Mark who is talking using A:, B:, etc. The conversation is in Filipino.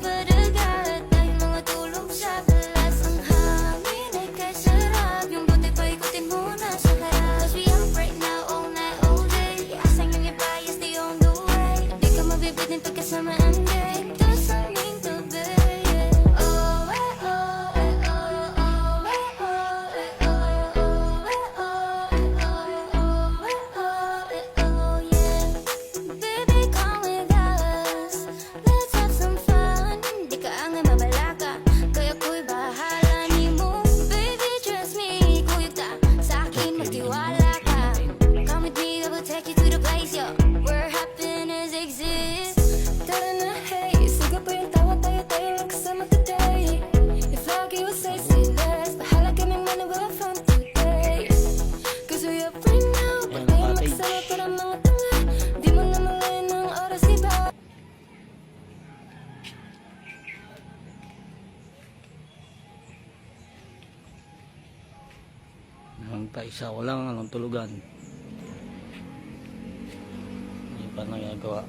A: Padagat ay mga tulog sa balas. Ang hangin ay kasarap. Yung buti pa ikutin muna sa harap. 'Cause we up right now all night all day. Asang yung iba is the on the way. Di ka mabibitin pagkasama ang day. Do something to be. Oh, eh, oh, eh, oh, oh, eh, oh, eh, oh, oh, eh, oh, eh, oh, eh, oh, eh, oh, yeah. Baby, come with us. Let's have some fun. Di ka angay mabalaka, kaya ko'y bahala ni mo. Baby, trust me, kuyog ta. Sa akin magtiwala ka. Come with me, I will take you to the place, yo, where happiness exists. Tara na, hey, siga pa yung tawa, tayo lang kasama today. If lagi will say less, bahala kaming man, we'll have fun today. 'Cause we up right now, patayin magsama para mga tanga. Di mo na malayan ng oras, iba.
B: Ang isa walang anong tulugan. Hindi pa nagagawa.